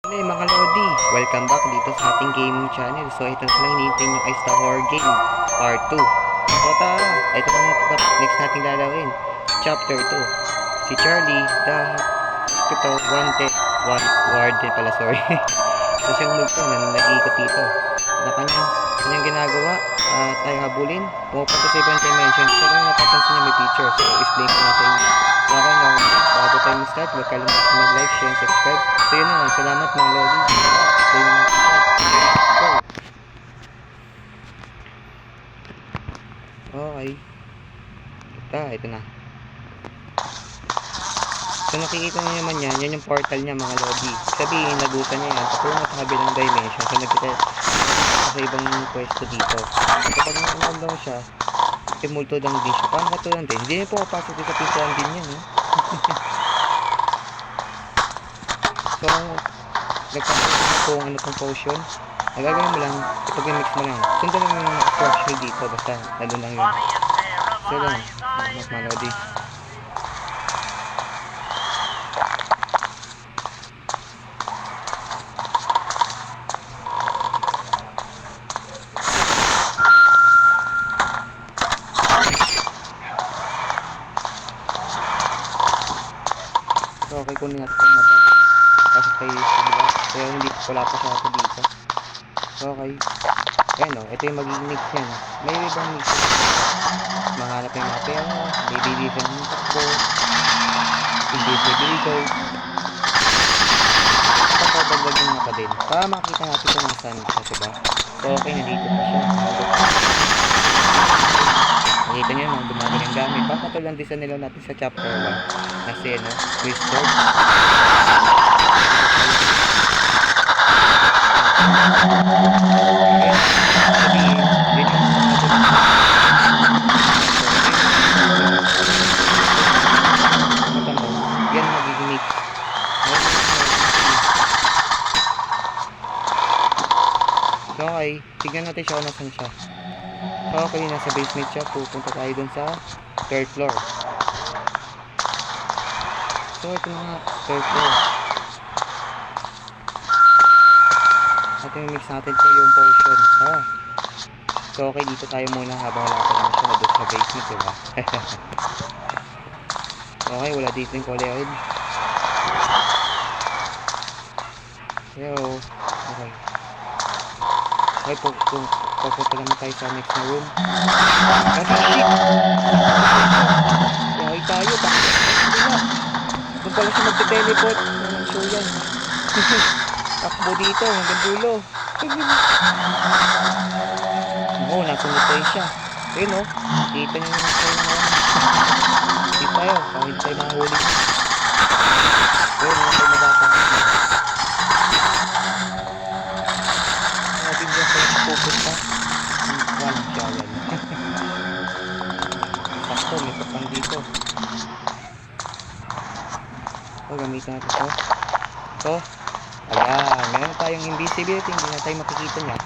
Hey mga Lodi, welcome back dito sa ating gaming channel. So ito na lang hinihintay nyo ay Star Horror Game Part 2. So tara, ito naman next natin lalawin. Chapter 2. Si Charlie, the hospital wanted warden pala, sorry. So siyang multo na nag-iikot dito. Na kanyang ginagawa, tayo habulin. Pumunta sa ibang dimension. So kung napapansin niya may picture. So explain ko natin. So okay na, bago tayo mag-start, huwag kalimutan mag-like, share, and subscribe. So yun na, salamat mga Lodi. So yun na, okay. Ito na. So nakikita niyo naman yan yung portal niya mga Lodi. Sabihin, nagutan niya yan. Patungo sa kabilang dimension. So nagkita sa ibang pwesto dito. So kapag nakakalaw siya, multo lang din siya. Parang katulad din. Hindi niya po kapasok din sa pintuan din yan. So, nagkakaroon na kung ano pong potion. Nagagawin mo lang, ipag mix mo lang. Sundan lang yung structure dito. Basta, nandun lang yun. So lang, mas malodi. So, okay, kunin natin ito. Kasi kayo sa kaya hindi wala pa siya ako dito. So, okay. Ayan o, ito yung magiging mix yan. May ibang mix. Mahanap yung mga pera, baby different yung takbo, invisibility. Papabagdag yung mapa din. Para makita natin kung nasaan siya, diba? So, okay, nandito pa siya. Nakita nyo naman, dumagal yung gamit. Baka ito lang design nila natin sa chapter 1. Kasi, ano, wizard. Yan magiging mix. So, okay, tignan natin siya kung nasan siya. So, okay, nasa basement siya. Pupunta tayo dun sa 3rd floor. So, ito na nga, 3rd floor. At yung mix natin ito yung potion. So, okay, dito tayo muna habang wala pa naman siya doon sa basement, diba? Okay, wala dito yung coleoid. Yo, okay. Okay, pupunta naman tayo sa next na room. Shit! Okay tayo, bakit? Doon pala siya magte-teleport. Walang show yan. Takbo dito, hanggang dulo. Oo, nasunod tayo siya. Ayun o, kita nyo yung show na. Hindi tayo, kahit tayo mahuli. Ayun, hindi tayo magkakakas na. Nabigyan ko yung pupunta. Walang siya yan. Sakto, may papang dito. So, gamitin natin ito. So, ayan, meron tayong invisibility, hindi na tayo makikita niya.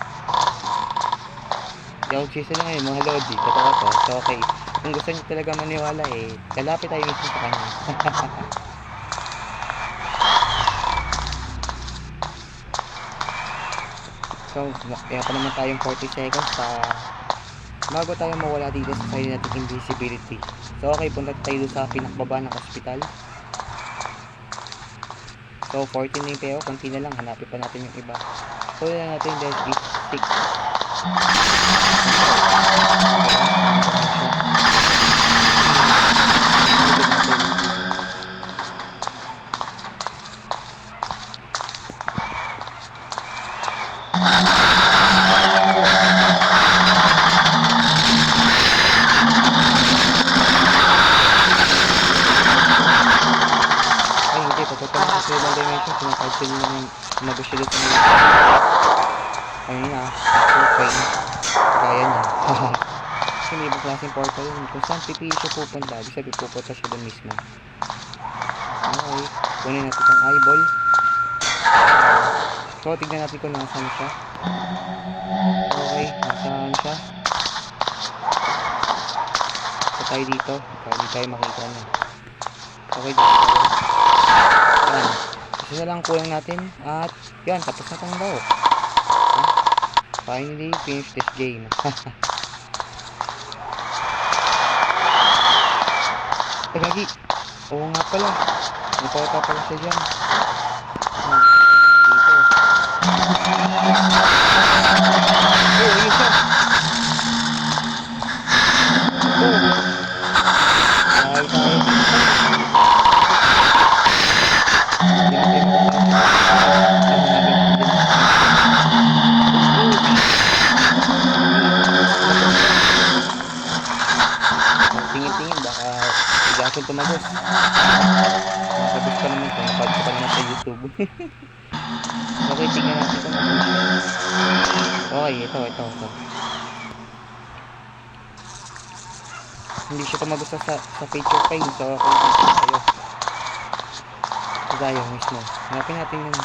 Yung season na ngayon, mga Lodi, totoo to. So, okay, kung gusto niyo talaga maniwala lalapit tayo mismo sa kanya. So, kaya pa naman tayong 40 seconds bago tayo mawala dito sa side natin invisibility. So, okay, punta tayo sa pinakbaba ng hospital. So, 14 na yung pero, konti na lang. Hanapin pa natin yung iba. So, yan natin yung death stick. Sa ibang dimension, pinapagsin nyo ng negosyadot ng ayun na, okay, kaya niya. Kasi may ibang klaseng portal yun, kung saan pipili siya pupunta, di sabi pupunta siya doon mismo. Okay, kunin natin itong eyeball. So, tignan natin kung nasaan siya. Okay, nasaan siya. So, tayo dito, para di tayo makita niya. Okay, dito. Ayan. Isa na lang kulang natin. At yan, tapos na tong daw. Finally, finish this game. Tagagi. Oo nga pala. Nagpapata pala siya dyan. Dito. Oh, ayun siya. Oh. Dahil tayo dito. Hindi natin tingin-tingin, baka bigasin tumagos. Nakagos pa naman ito. Napag ko pa naman sa YouTube. Okay, tingnan natin ito. Okay, ito. Hindi siya tumagos sa feature pane. So, kung tayo. Kagaya mismo. Hanapin natin yung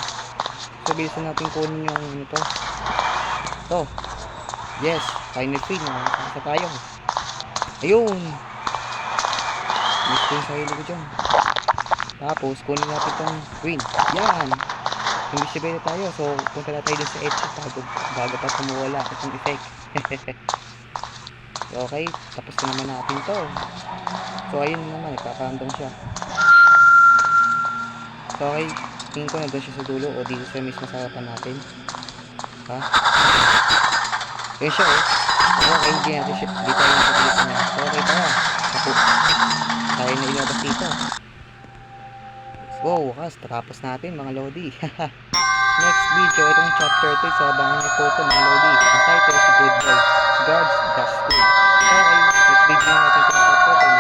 so, bilisan natin kunin yung ano to. Ito. Yes. Final screen. Nakakasa tayo. Ayun. Miss ko yung sarili ko dyan. Tapos, kunin natin itong green. Yan. Invisible tayo. So, punta na tayo dun sa edge bago pa tumuwala itong effect. Okay. Tapos na naman natin to. So, ayun naman. Nagkakandong siya. So, okay. Tingin ko na doon siya sa dulo o dito sa mismo sa harapan natin. Ha? Yun siya oh. Okay, hindi natin siya. Dito yung pagkita niya. So, okay tara. Ako. Tayo na ilabas dito. Wow, wakas. Tapos natin mga lodi. Next video, itong chapter 2. So, abangan niyo po ito mga lodi. Ang title is Good Boy. Guards the School. So, okay. Next video natin itong chapter 2.